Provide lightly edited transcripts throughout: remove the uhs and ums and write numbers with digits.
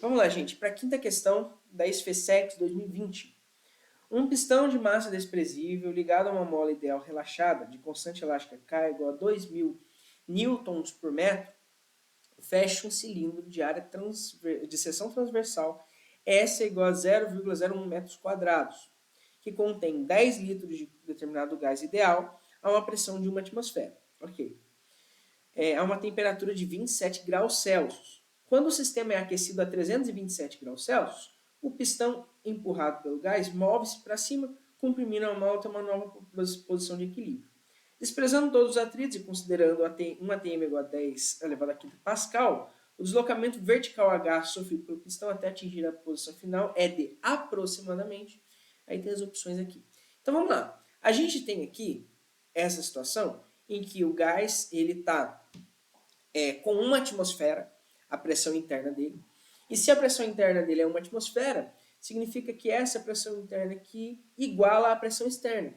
Vamos lá, gente, para a quinta questão da SFSEX 2020. Um pistão de massa desprezível ligado a uma mola ideal relaxada de constante elástica K igual a 2.000 newtons por metro fecha um cilindro de área de seção transversal S é igual a 0,01 metros quadrados, que contém 10 litros de determinado gás ideal a uma pressão de 1 atmosfera. Ok. A uma temperatura de 27 graus Celsius. Quando o sistema é aquecido a 327 graus Celsius, o pistão empurrado pelo gás move-se para cima, comprimindo a mola até uma nova posição de equilíbrio. Desprezando todos os atritos e considerando 1 atm igual a 10 elevado a 5 pascal, o deslocamento vertical H sofrido pelo pistão até atingir a posição final é de aproximadamente. Aí tem as opções aqui. Então vamos lá. A gente tem aqui essa situação em que o gás ele está com 1 atmosfera, a pressão interna dele. E se a pressão interna dele é 1 atmosfera, significa que essa pressão interna aqui iguala a pressão externa.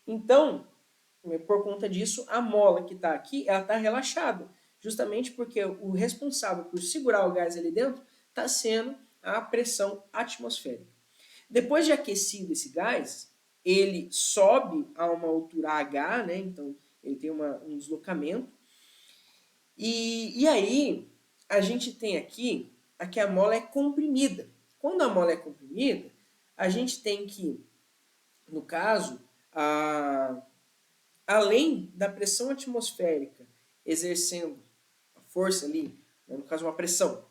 Então, por conta disso, a mola que está aqui, ela está relaxada, justamente porque o responsável por segurar o gás ali dentro está sendo a pressão atmosférica. Depois de aquecido esse gás, ele sobe a uma altura H, né? Então ele tem um deslocamento. E aí a gente tem aqui que a mola é comprimida. Quando a mola é comprimida, a gente tem que, no caso, além da pressão atmosférica exercendo a força ali, né, no caso uma pressão,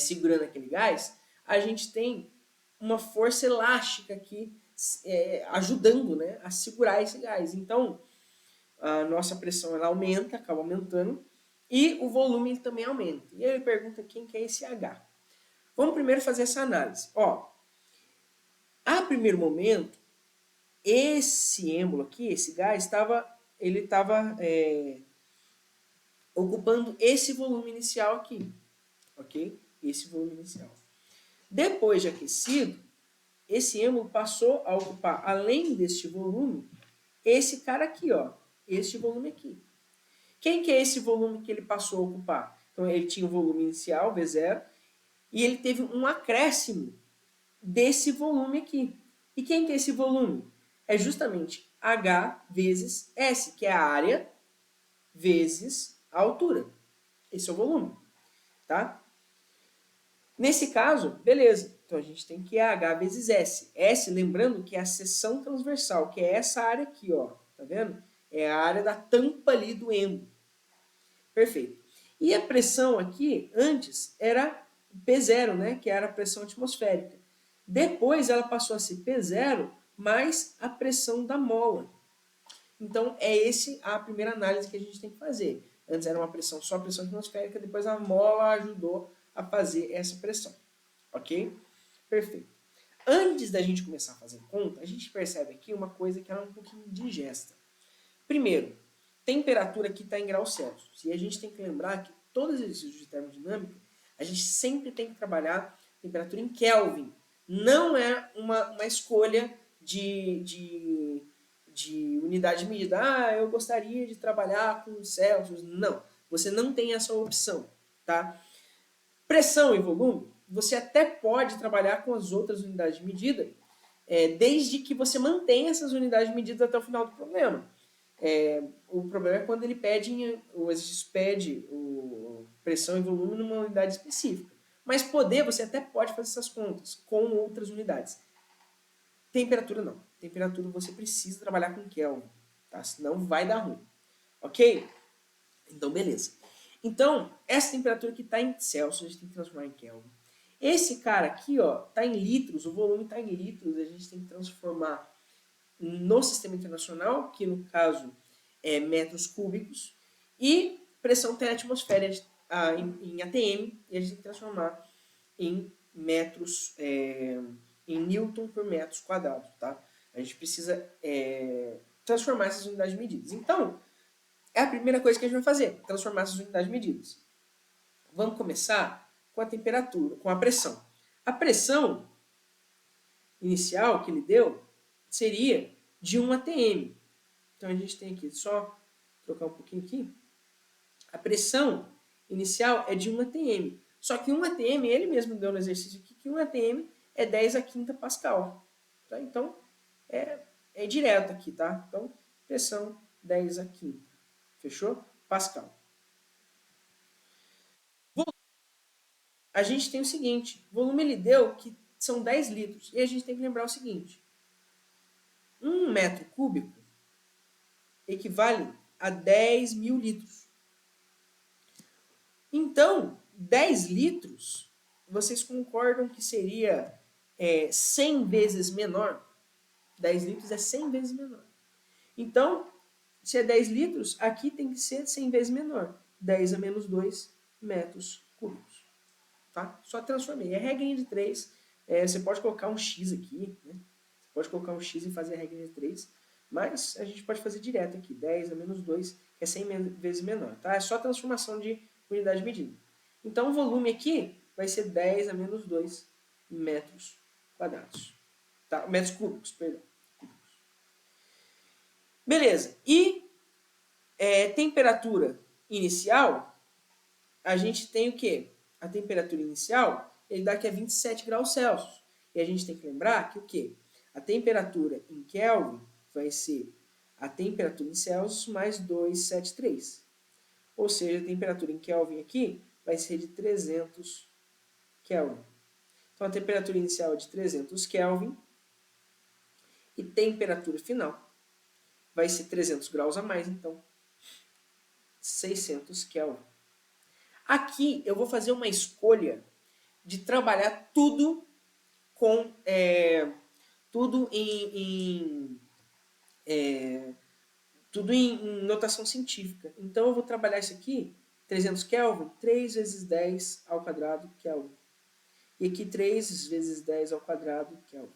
segurando aquele gás, a gente tem uma força elástica aqui ajudando, né, a segurar esse gás. Então, a nossa pressão ela aumenta, acaba aumentando, e o volume também aumenta. E aí ele pergunta quem que é esse H. Vamos primeiro fazer essa análise. A primeiro momento, esse êmbolo aqui, esse gás, estava ocupando esse volume inicial aqui, ok? Esse volume inicial. Depois de aquecido, esse êmbolo passou a ocupar, além deste volume, esse cara aqui, este volume aqui. Quem que é esse volume que ele passou a ocupar? Então, ele tinha o volume inicial, V0, e ele teve um acréscimo desse volume aqui. E quem que é esse volume? É justamente H vezes S, que é a área vezes a altura. Esse é o volume, tá? Nesse caso, beleza. Então, a gente tem que H vezes S. S, lembrando que é a seção transversal, que é essa área aqui, tá vendo? É a área da tampa ali do êmbolo. Perfeito. E a pressão aqui, antes, era P0, né? Que era a pressão atmosférica. Depois ela passou a ser P0 mais a pressão da mola. Então, a primeira análise que a gente tem que fazer. Antes era uma pressão só pressão atmosférica, depois a mola ajudou a fazer essa pressão. Ok? Perfeito. Antes da gente começar a fazer conta, a gente percebe aqui uma coisa que é um pouquinho digesta. Primeiro, temperatura aqui está em graus Celsius. E a gente tem que lembrar que todos os exercícios de termodinâmica, a gente sempre tem que trabalhar temperatura em Kelvin. Não é uma escolha de unidade de medida. Eu gostaria de trabalhar com Celsius. Não, você não tem essa opção. Tá? Pressão e volume, você até pode trabalhar com as outras unidades de medida, desde que você mantenha essas unidades de medida até o final do problema. O problema é quando o exercício pede pressão e volume numa unidade específica. Mas você até pode fazer essas contas com outras unidades. Temperatura não. Temperatura você precisa trabalhar com Kelvin, tá? Senão vai dar ruim. Ok? Então, beleza. Então, essa temperatura que está em Celsius, a gente tem que transformar em Kelvin. Esse cara aqui, está em litros, o volume está em litros, a gente tem que transformar no sistema internacional, que no caso é metros cúbicos, e pressão atmosfera em ATM, e a gente tem que transformar em metros, em newton por metros quadrados, tá? A gente precisa transformar essas unidades de medidas. Então, é a primeira coisa que a gente vai fazer, transformar essas unidades de medidas. Vamos começar com a temperatura, com a pressão. A pressão inicial que ele deu seria de 1 atm. Então, a gente tem aqui, só trocar um pouquinho aqui. A pressão inicial é de 1 atm. Só que 1 atm, ele mesmo deu no exercício aqui, que 1 atm é 10 a quinta Pascal. Tá? Então, é direto aqui, tá? Então, pressão 10 a quinta. Fechou? Pascal. A gente tem o seguinte, o volume ele deu que são 10 litros. E a gente tem que lembrar o seguinte, 1 metro cúbico equivale a 10 mil litros. Então, 10 litros, vocês concordam que seria 100 vezes menor? 10 litros é 100 vezes menor. Então, se é 10 litros, aqui tem que ser 100 vezes menor. 10 a menos 2 metros cúbicos. Tá? Só transformei. É regrinha de 3. Você pode colocar um X aqui. Né? Você pode colocar um X e fazer a regrinha de 3. Mas a gente pode fazer direto aqui. 10 a menos 2, que é 100 vezes menor. Tá? É só transformação de unidade de medida. Então, o volume aqui vai ser 10 a menos 2 metros quadrados. Tá? Metros cúbicos, perdão. Beleza. E temperatura inicial, a gente tem o quê? A temperatura inicial, ele dá que é 27 graus Celsius. E a gente tem que lembrar que o quê? A temperatura em Kelvin vai ser a temperatura em Celsius mais 273. Ou seja, a temperatura em Kelvin aqui vai ser de 300 Kelvin. Então, a temperatura inicial é de 300 Kelvin e temperatura final vai ser 300 graus a mais, então 600 Kelvin. Aqui eu vou fazer uma escolha de trabalhar tudo com tudo em notação científica. Então eu vou trabalhar isso aqui, 300 Kelvin, 3 vezes 10 ao quadrado Kelvin. E aqui 3 vezes 10 ao quadrado Kelvin.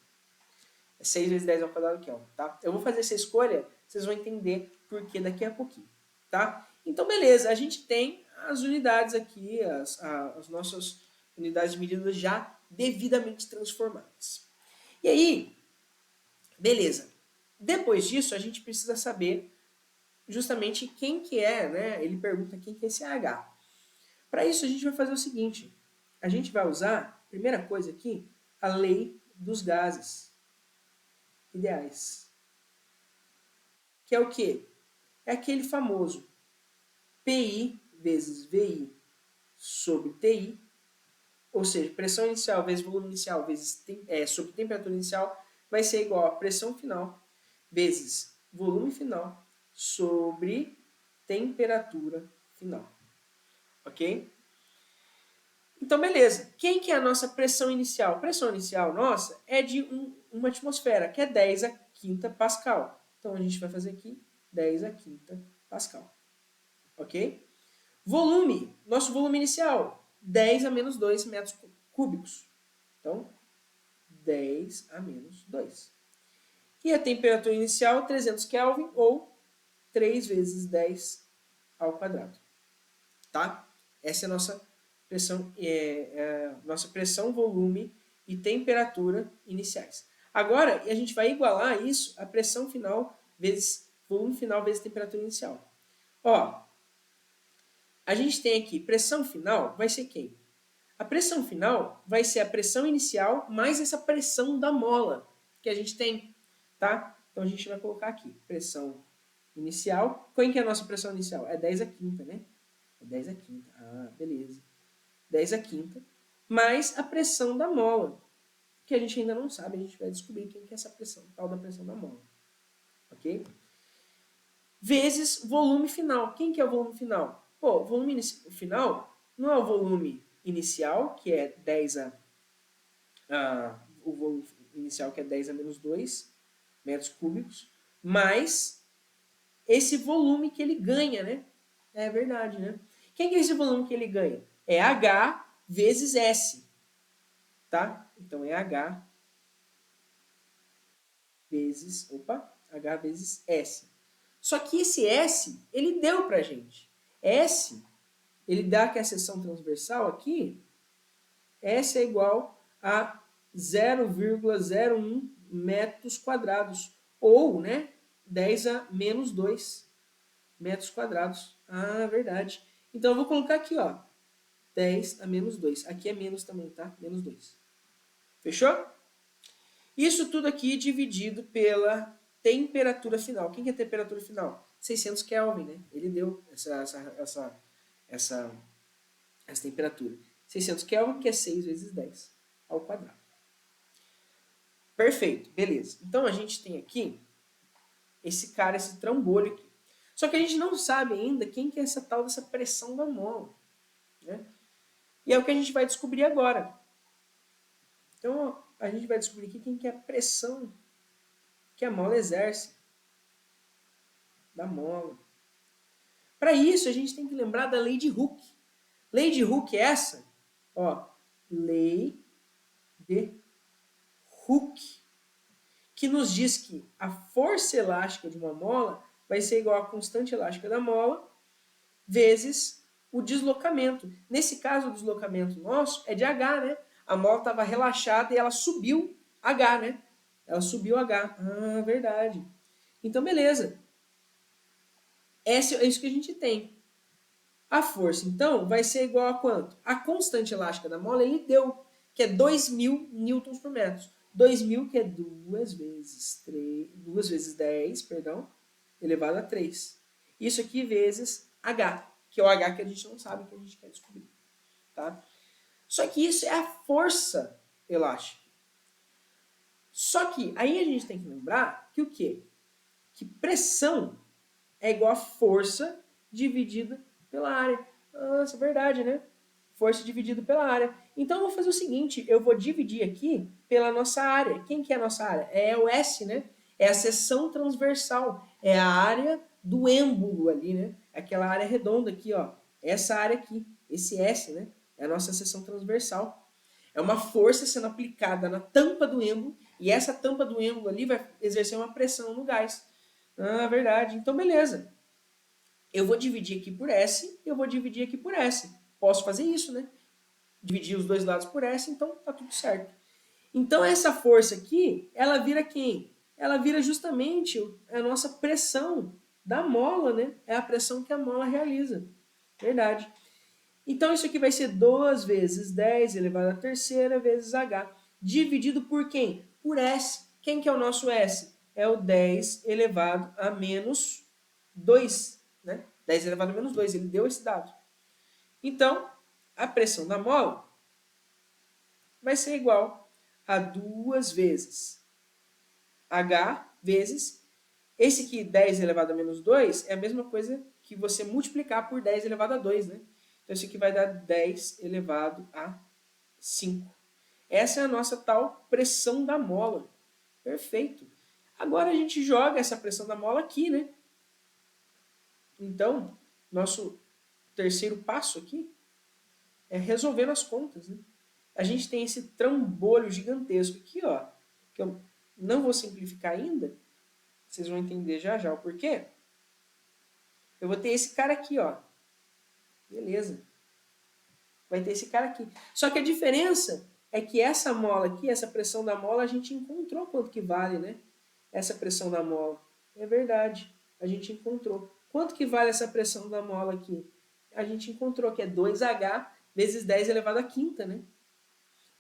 É 6 vezes 10 ao quadrado Kelvin, tá? Eu vou fazer essa escolha, vocês vão entender por que daqui a pouquinho, tá? Então, beleza, a gente tem as unidades aqui, as nossas unidades de medida já devidamente transformadas. E aí, beleza. Depois disso, a gente precisa saber justamente quem que é, né? Ele pergunta quem que é esse H. Para isso, a gente vai fazer o seguinte. A gente vai usar, primeira coisa aqui, a lei dos gases ideais. Que é o quê? É aquele famoso PI vezes VI sobre TI, ou seja, pressão inicial vezes volume inicial vezes sobre temperatura inicial vai ser igual a pressão final vezes volume final sobre temperatura final. Ok? Então, beleza. Quem que é a nossa pressão inicial? A pressão inicial nossa é de uma atmosfera, que é 10 a quinta Pascal. Então, a gente vai fazer aqui 10 a quinta Pascal. Ok? Volume, nosso volume inicial, 10 a menos 2 metros cúbicos. Então, 10 a menos 2. E a temperatura inicial, 300 Kelvin, ou 3 vezes 10 ao quadrado. Tá? Essa é a nossa pressão, volume e temperatura iniciais. Agora, a gente vai igualar isso a pressão final vezes volume final vezes temperatura inicial. Ó, a gente tem aqui pressão final, vai ser quem? A pressão final vai ser a pressão inicial mais essa pressão da mola que a gente tem, tá? Então, a gente vai colocar aqui, pressão inicial. Qual que é a nossa pressão inicial? É 10 a quinta, né? É 10 a quinta. Ah, beleza. 10 a quinta. Mais a pressão da mola, que a gente ainda não sabe. A gente vai descobrir quem que é essa pressão, tal da pressão da mola. Ok? Vezes volume final. Quem que é o volume final? Pô, o volume final não é o volume inicial, que é 10 o volume inicial, que é 10 a menos 2 metros cúbicos, mais esse volume que ele ganha, né? É verdade, né? Quem que é esse volume que ele ganha? É H vezes S, tá? Então, é H vezes S. Só que esse S, ele deu pra gente. S, ele dá que a seção transversal aqui, S é igual a 0,01 metros quadrados. Ou, né, 10 a menos 2 metros quadrados. Ah, verdade. Então, eu vou colocar aqui, ó, 10 a menos 2. Aqui é menos também, tá? Menos 2. Fechou? Isso tudo aqui dividido pela temperatura final. Quem que é a temperatura final? 600 Kelvin, né? Ele deu essa temperatura. 600 Kelvin, que é 6 vezes 10 ao quadrado. Perfeito, beleza. Então a gente tem aqui esse cara, esse trambolho aqui. Só que a gente não sabe ainda quem que é essa tal dessa pressão da mola, né? E é o que a gente vai descobrir agora. Então a gente vai descobrir aqui quem que é a pressão que a mola exerce da mola. Para isso a gente tem que lembrar da lei de Hooke. Lei de Hooke é essa, ó, lei de Hooke, que nos diz que a força elástica de uma mola vai ser igual à constante elástica da mola vezes o deslocamento. Nesse caso, o deslocamento nosso é de H, né? A mola estava relaxada e ela subiu H, né? Ela subiu H. Ah, verdade. Então, beleza. É isso que a gente tem. A força, então, vai ser igual a quanto? A constante elástica da mola, ele deu, que é 2.000 newtons por metro. 2.000, que é 2 vezes 10, perdão, elevado a 3. Isso aqui vezes H, que é o H que a gente não sabe, que a gente quer descobrir. Tá? Só que isso é a força elástica. Só que aí a gente tem que lembrar que o quê? Que pressão é igual a força dividida pela área. Nossa, é verdade, né? Força dividido pela área. Então, eu vou fazer o seguinte, eu vou dividir aqui pela nossa área. Quem que é a nossa área? É o S, né? É a seção transversal. É a área do êmbolo ali, né? Aquela área redonda aqui, ó. Essa área aqui, esse S, né? É a nossa seção transversal. É uma força sendo aplicada na tampa do êmbolo e essa tampa do êmbolo ali vai exercer uma pressão no gás. Ah, verdade. Então, beleza. Eu vou dividir aqui por S e eu vou dividir aqui por S. Posso fazer isso, né? Dividir os dois lados por S, então tá tudo certo. Então, essa força aqui, ela vira quem? Ela vira justamente a nossa pressão da mola, né? É a pressão que a mola realiza. Verdade. Então, isso aqui vai ser 2 vezes 10 elevado à terceira vezes H. Dividido por quem? Por S. Quem que é o nosso S? É o 10 elevado a menos 2. Né? 10 elevado a menos 2. Ele deu esse dado. Então, a pressão da mola vai ser igual a 2 vezes H vezes... Esse aqui, 10 elevado a menos 2, é a mesma coisa que você multiplicar por 10 elevado a 2, né? Então, isso aqui vai dar 10 elevado a 5. Essa é a nossa tal pressão da mola. Perfeito. Agora a gente joga essa pressão da mola aqui, né? Então, nosso terceiro passo aqui é resolvendo as contas, né? A gente tem esse trambolho gigantesco aqui, ó, que eu não vou simplificar ainda, vocês vão entender já já o porquê. Eu vou ter esse cara aqui, ó. Beleza. Vai ter esse cara aqui. Só que a diferença é que essa mola aqui, essa pressão da mola, a gente encontrou quanto que vale, né? Essa pressão da mola. É verdade. A gente encontrou. Quanto que vale essa pressão da mola aqui? A gente encontrou que é 2H vezes 10 elevado à quinta, né?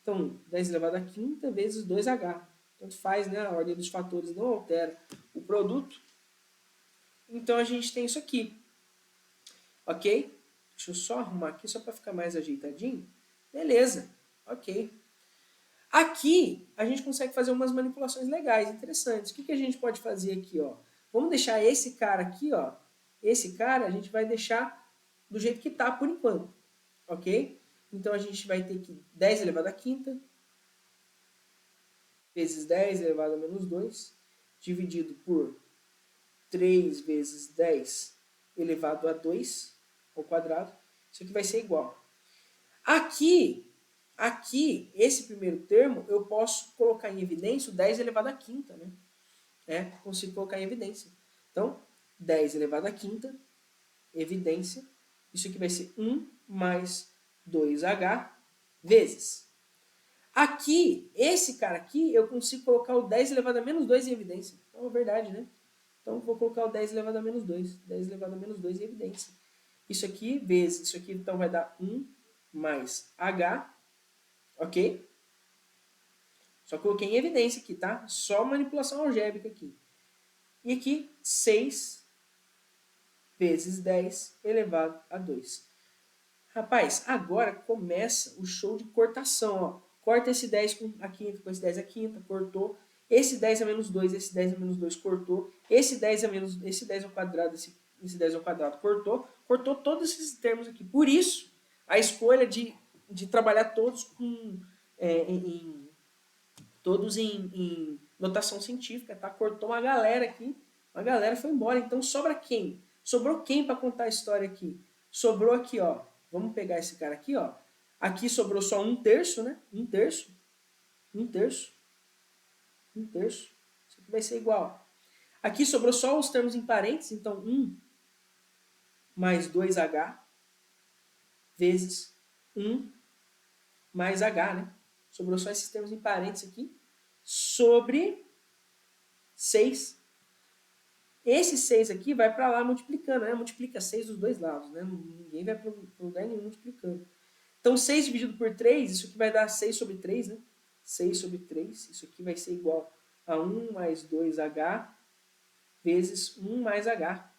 Então, 10 elevado à quinta vezes 2H. Tanto faz, né? A ordem dos fatores não altera o produto. Então, a gente tem isso aqui. Ok? Deixa eu só arrumar aqui, só para ficar mais ajeitadinho. Beleza. Ok. Aqui, a gente consegue fazer umas manipulações legais, interessantes. O que a gente pode fazer aqui? Ó? Vamos deixar esse cara aqui, ó. Esse cara a gente vai deixar do jeito que está por enquanto. Ok? Então, a gente vai ter que 10 elevado à quinta vezes 10 elevado a menos 2, dividido por 3 vezes 10 elevado a 2 ao quadrado. Isso aqui vai ser igual. Aqui, esse primeiro termo, eu posso colocar em evidência o 10 elevado à quinta, né? Consigo colocar em evidência. Então, 10 elevado à quinta, evidência. Isso aqui vai ser 1 mais 2H vezes. Aqui, esse cara aqui, eu consigo colocar o 10 elevado a menos 2 em evidência. Então, é verdade, né? Então, vou colocar o 10 elevado a menos 2. 10 elevado a menos 2 em evidência. Isso aqui vezes, isso aqui então vai dar 1 mais H, ok? Só coloquei em evidência aqui, tá? Só manipulação algébrica aqui. E aqui, 6 vezes 10 elevado a 2. Rapaz, agora começa o show de cortação, ó. Corta esse 10 com a quinta, com esse 10 a quinta, cortou. Esse 10 a menos 2, esse 10 a menos 2, cortou. Esse 10 a menos, esse 10 ao quadrado, esse 10 ao quadrado, cortou. Cortou todos esses termos aqui. Por isso, a escolha de trabalhar todos com, todos em notação científica, tá? Cortou uma galera aqui, uma galera foi embora. Então sobra quem? Sobrou quem para contar a história aqui? Sobrou aqui, ó. Vamos pegar esse cara aqui, ó. Aqui sobrou só 1/3, né? 1/3. 1/3. 1/3. Isso aqui vai ser igual. Aqui sobrou só os termos em parênteses, então 1 mais 2H vezes 1 mais H, né? Sobrou só esses termos em parênteses aqui. Sobre 6. Esse 6 aqui vai para lá multiplicando, né? Multiplica 6 dos dois lados, né? Ninguém vai para lugar nenhum multiplicando. Então, 6 dividido por 3, isso aqui vai dar 6 sobre 3, né? 6 sobre 3, isso aqui vai ser igual a 1 mais 2H vezes 1 mais H.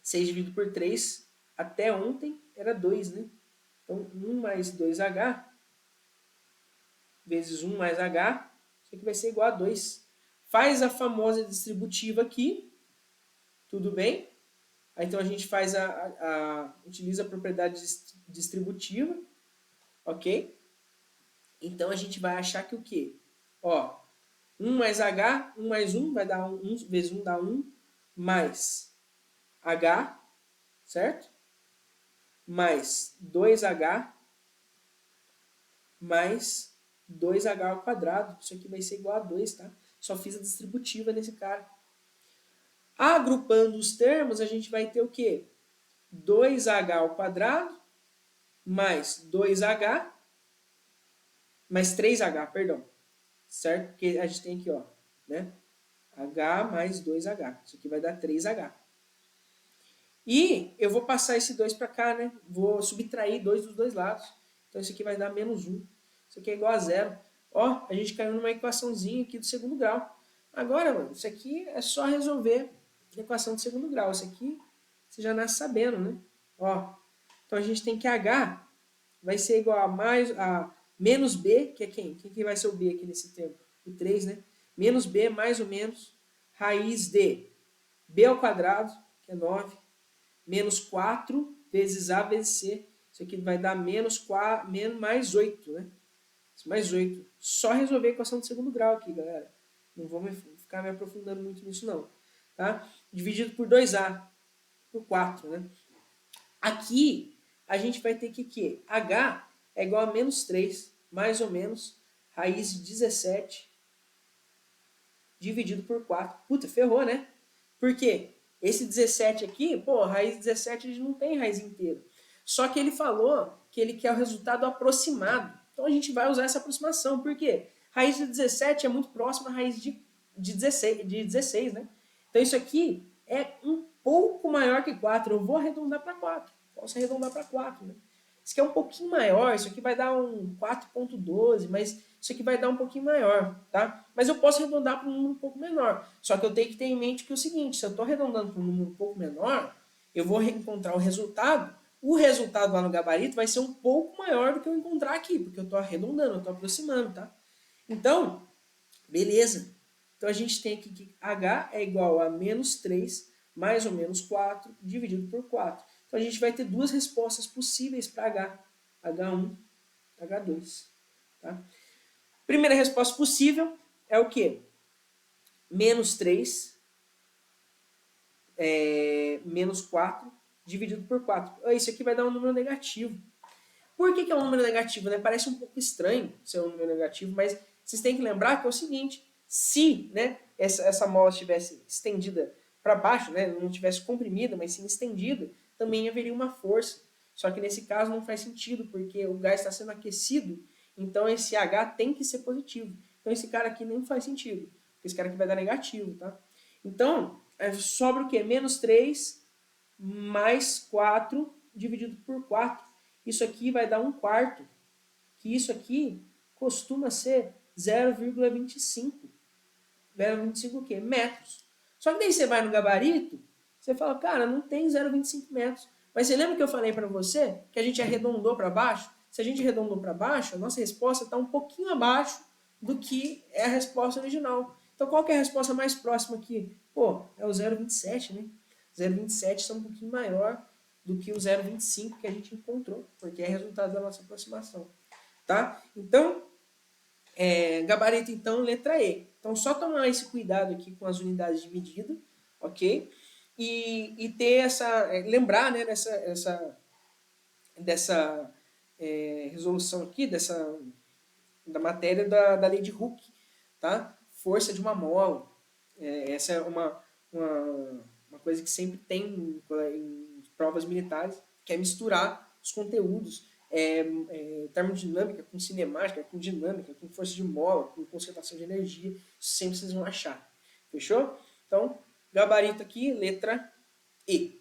6 dividido por 3, até ontem, era 2, né? Então, 1 mais 2H vezes 1 mais H, isso aqui vai ser igual a 2. Faz a famosa distributiva aqui, tudo bem? Aí, então a gente faz utiliza a propriedade distributiva, ok? Então a gente vai achar que o quê? Ó, 1 mais H, 1 mais 1 vai dar 1 vezes 1 dá 1, mais H, certo? Mais 2H, mais 2H ao quadrado. Isso aqui vai ser igual a 2, tá? Só fiz a distributiva nesse cara. Agrupando os termos, a gente vai ter o quê? 2H ao quadrado, mais 2H, mais 3H, perdão. Certo? Porque a gente tem aqui, ó, né? H mais 2H. Isso aqui vai dar 3H. E eu vou passar esse 2 para cá, né? Vou subtrair 2 dos dois lados. Então isso aqui vai dar menos 1. Isso aqui é igual a 0. Ó, a gente caiu numa equaçãozinha aqui do segundo grau. Agora, mano, isso aqui é só resolver a equação do segundo grau. Isso aqui você já nasce sabendo, né? Ó, então a gente tem que H vai ser igual a menos B, que é quem? Quem que vai ser o B aqui nesse termo? O 3, né? Menos B mais ou menos raiz de B ao quadrado, que é 9, menos 4 vezes A vezes C. Isso aqui vai dar menos 4, mais 8, né? Mais 8. Só resolver a equação do segundo grau aqui, galera. Não vou ficar me aprofundando muito nisso, não. Tá? Dividido por 2A, por 4, né? Aqui, a gente vai ter que H é igual a menos 3, mais ou menos, raiz de 17, dividido por 4. Puta, ferrou, né? Por quê? Esse 17 aqui, pô, raiz de 17 a gente não tem raiz inteira. Só que ele falou que ele quer o resultado aproximado. Então a gente vai usar essa aproximação. Por quê? Raiz de 17 é muito próxima à raiz de 16, né? Então isso aqui é um pouco maior que 4. Eu vou arredondar para 4. Posso arredondar para 4, né? Isso aqui é um pouquinho maior, isso aqui vai dar um 4.12, mas isso aqui vai dar um pouquinho maior, tá? Mas eu posso arredondar para um número um pouco menor. Só que eu tenho que ter em mente que é o seguinte, se eu estou arredondando para um número um pouco menor, eu vou encontrar o resultado lá no gabarito vai ser um pouco maior do que eu encontrar aqui, porque eu estou arredondando, eu estou aproximando, tá? Então, beleza. Então a gente tem aqui que H é igual a menos 3 mais ou menos 4 dividido por 4. Então a gente vai ter duas respostas possíveis para H. H1, H2. Tá? Primeira resposta possível é o quê? Menos 3 menos 4 dividido por 4. Isso aqui vai dar um número negativo. Por que é um número negativo? Né? Parece um pouco estranho ser um número negativo, mas vocês têm que lembrar que é o seguinte, se, né, essa mola estivesse estendida para baixo, né, não tivesse comprimida, mas sim estendida, também haveria uma força. Só que nesse caso não faz sentido, porque o gás está sendo aquecido, então esse H tem que ser positivo. Então esse cara aqui nem faz sentido, porque esse cara aqui vai dar negativo, tá? Então, sobra o quê? Menos 3 mais 4 dividido por 4. isso aqui vai dar 1/4, que isso aqui costuma ser 0,25. 0,25 o quê? Metros. Só que daí você vai no gabarito, você fala, cara, não tem 0,25 metros. Mas você lembra que eu falei para você que a gente arredondou para baixo? Se a gente arredondou para baixo, a nossa resposta está um pouquinho abaixo do que é a resposta original. Então, qual que é a resposta mais próxima aqui? Pô, é o 0,27, né? 0,27 está um pouquinho maior do que o 0,25 que a gente encontrou, porque é resultado da nossa aproximação. Tá? Então, gabarito, então, letra E. Então, só tomar esse cuidado aqui com as unidades de medida, ok? E ter lembrar, né, dessa resolução aqui, da matéria da lei de Hooke, tá? Força de uma mola. Essa é uma coisa que sempre tem em provas militares, que é misturar os conteúdos, termodinâmica com cinemática, com dinâmica, com força de mola, com concentração de energia. Isso sempre vocês vão achar. Fechou? Então, gabarito aqui, letra E.